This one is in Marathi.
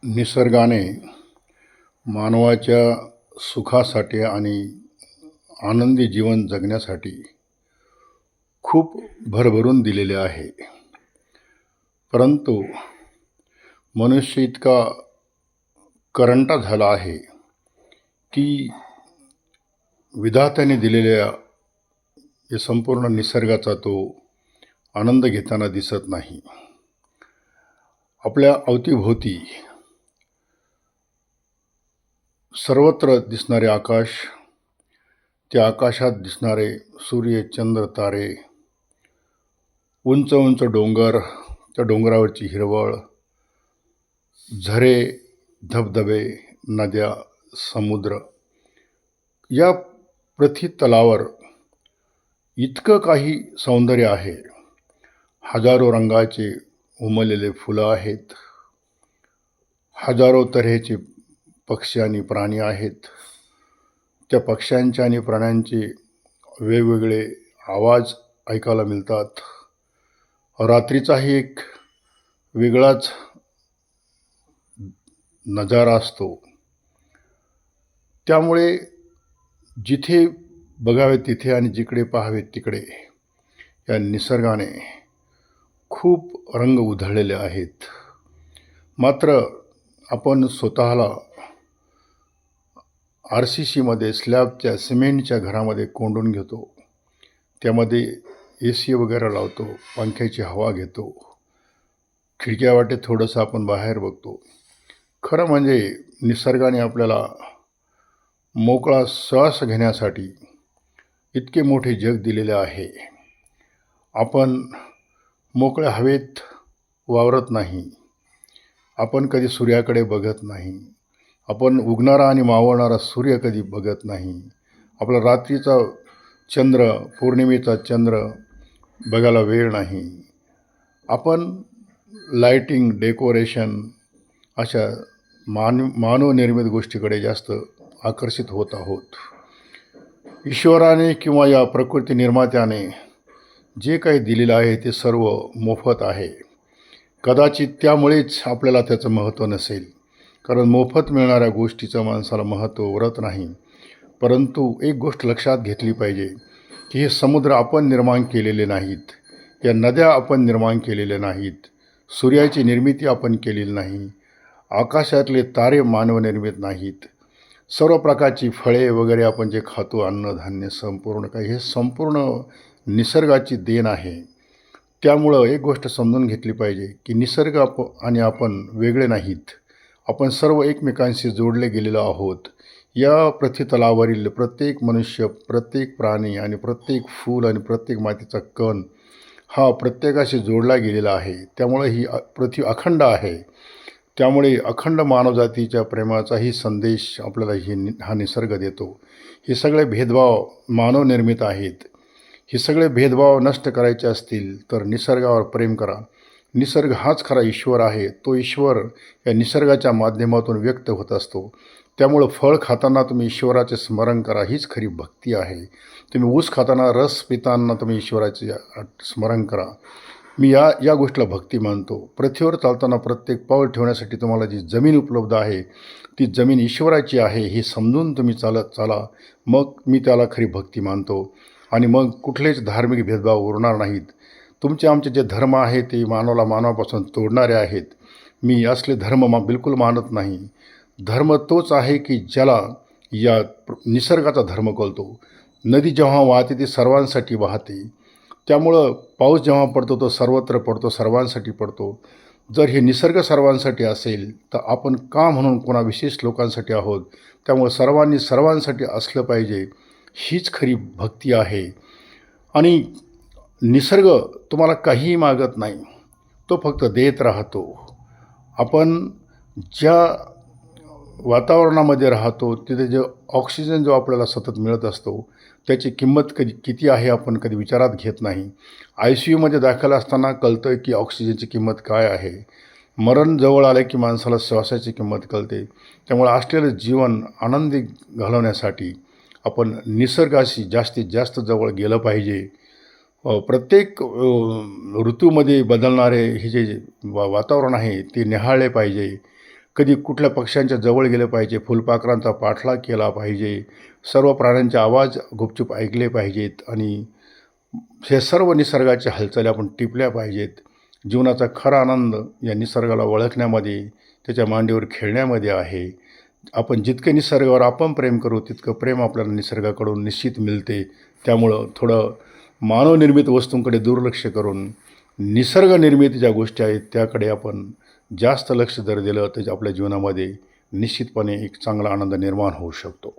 निसर्गाने मानवाच्या सुखासाठी आणि आनंदी जीवन जगण्यासाठी खूप भरभरून दिलेले आहे. परंतु मनुष्य इतका करंटा झाला आहे की विधात्याने दिलेल्या या संपूर्ण निसर्गाचा तो आनंद घेताना दिसत नाही. आपल्या अवतीभोवती सर्वत्र दिसणारे आकाश, त्या आकाशात दिसणारे सूर्य, चंद्र, तारे, उंच उंच डोंगर, त्या डोंगरावरची हिरवळ, झरे, धबधबे, नद्या, समुद्र, या पृथ्वीतलावर इतकं काही सौंदर्य आहे. हजारो रंगाचे उमललेले फुलं आहेत, हजारो तऱ्हेचे पक्षी आणि प्राणी आहेत. त्या पक्ष्यांचे आणि प्राण्यांचे वेगवेगळे आवाज ऐकायला मिळतात. रात्रीचाही एक वेगळाच नजारा असतो. त्यामुळे जिथे बघावे तिथे आणि जिकडे पाहावे तिकडे या निसर्गाने खूप रंग उधळलेले आहेत. मात्र आपण स्वतःला RCCमध्ये स्लॅबच्या सिमेंटच्या घरामध्ये कोंडून घेतो. त्यामध्ये AC वगैरे लावतो, पंख्याची हवा घेतो, खिडक्या वाटे थोडंसं आपण बाहेर बघतो. खरं म्हणजे निसर्गाने आपल्याला मोकळा श्वास घेण्यासाठी इतके मोठे जग दिलेले आहे. आपण मोकळ्या हवेत वावरत नाही, आपण कधी सूर्याकडे बघत नाही, आपण उगणारा आणि मावळणारा सूर्य कधी बघत नाही, आपला रात्रीचा चंद्र, पौर्णिमेचा चंद्र बघायला वेळ नाही. आपण लाईटिंग, डेकोरेशन अशा मानवनिर्मित गोष्टीकडे जास्त आकर्षित होत आहोत. ईश्वराने किंवा या प्रकृती निर्मात्याने जे काही दिलेलं आहे ते सर्व मोफत आहे. कदाचित त्यामुळेच आपल्याला त्याचं महत्त्व नसेल, कारण मोफत मिळणाऱ्या गोष्टीचं माणसाला महत्त्व उरत नाही. परंतु एक गोष्ट लक्षात घेतली पाहिजे की हे समुद्र आपण निर्माण केलेले नाहीत, या नद्या आपण निर्माण केलेल्या नाहीत, सूर्याची निर्मिती आपण केलेली नाही, आकाशातले तारे मानवनिर्मित नाहीत, सर्व प्रकारची फळे वगैरे आपण जे खातो, अन्नधान्य, संपूर्ण काही हे संपूर्ण निसर्गाची देण आहे. त्यामुळं एक गोष्ट समजून घेतली पाहिजे की निसर्ग आणि आपण वेगळे नाहीत. आपण सर्व एकमेकांशी जोडले गेलेलो आहोत. या पृथ्वीतलावरील प्रत्येक मनुष्य, प्रत्येक प्राणी आणि प्रत्येक फूल आणि प्रत्येक मातीचा कण हा प्रत्येकाशी जोडला गेलेला आहे. त्यामुळे ही पृथ्वी अखंड आहे. त्यामुळे अखंड मानवजातीच्या प्रेमाचाही संदेश आपल्याला हा निसर्ग देतो. हे सगळे भेदभाव मानवनिर्मित आहेत. हे सगळे भेदभाव नष्ट करायचे असतील तर निसर्गावर प्रेम करा. निसर्ग हाच खरा ईश्वर आहे. तो ईश्वर या निसर्गाच्या माध्यमातून व्यक्त होत असतो. त्यामुळं फळ खाताना तुम्ही ईश्वराचे स्मरण करा, हीच खरी भक्ती आहे. तुम्ही ऊस खाताना, रस पिताना तुम्ही ईश्वराचे स्मरण करा. मी या गोष्टीला भक्ती मानतो. पृथ्वीवर चालताना प्रत्येक पाऊल ठेवण्यासाठी तुम्हाला जी जमीन उपलब्ध आहे ती जमीन ईश्वराची आहे हे समजून तुम्ही चाला. मग मी त्याला खरी भक्ती मानतो आणि मग कुठलेच धार्मिक भेदभाव उरणार नाहीत. तुमचे आमचे जे धर्म आहे ते मानवापासून तोडणारे आहेत. मी असले धर्म बिलकुल मानत नाही. धर्म तोच आहे की ज्याला या निसर्गाचा धर्म कळतो. नदी जेव्हा वाहते ती सर्वांसाठी वाहते. त्यामुळं पाऊस जेव्हा पडतो तो सर्वत्र पडतो, सर्वांसाठी पडतो. जर हे निसर्ग सर्वांसाठी असेल तर आपण का म्हणून कोणा विशेष लोकांसाठी आहोत? त्यामुळे सर्वांनी सर्वांसाठी असलं पाहिजे, हीच खरी भक्ती आहे. आणि निसर्ग तुम्हाला काहीही मागत नाही, तो फक्त देत राहतो. आपण ज्या वातावरणामध्ये राहतो तिथे जो ऑक्सिजन जो आपल्याला सतत मिळत असतो त्याची किंमत किती आहे आपण कधी विचारात घेत नाही. ICUमध्ये दाखल असताना कळतं की ऑक्सिजनची किंमत काय आहे. मरण जवळ आले की माणसाला श्वासाची किंमत कळते. त्यामुळे असलेलं जीवन आनंदी घालवण्यासाठी आपण निसर्गाशी जास्तीत जास्त जवळ गेलं पाहिजे. प्रत्येक ऋतूमध्ये बदलणारे हे जे वातावरण आहे ते निहाळले पाहिजे. कधी कुठल्या पक्ष्यांच्या जवळ गेलं पाहिजे, फुलपाखरांचा पाठलाग केला पाहिजे, सर्व प्राण्यांचे आवाज गुपचूप ऐकले पाहिजेत आणि हे सर्व निसर्गाच्या हालचाली आपण टिपल्या पाहिजेत. जीवनाचा खरा आनंद या निसर्गाला ओळखण्यामध्ये, त्याच्या मांडीवर खेळण्यामध्ये आहे. आपण जितके निसर्गावर आपण प्रेम करू तितकं प्रेम आपल्याला निसर्गाकडून निश्चित मिळते. त्यामुळं थोडं मानवनिर्मित वस्तूंकडे दुर्लक्ष करून निसर्गनिर्मित ज्या गोष्टी आहेत त्याकडे आपण जास्त लक्ष जर दिलं तर आपल्या जीवनामध्ये निश्चितपणे एक चांगला आनंद निर्माण होऊ शकतो.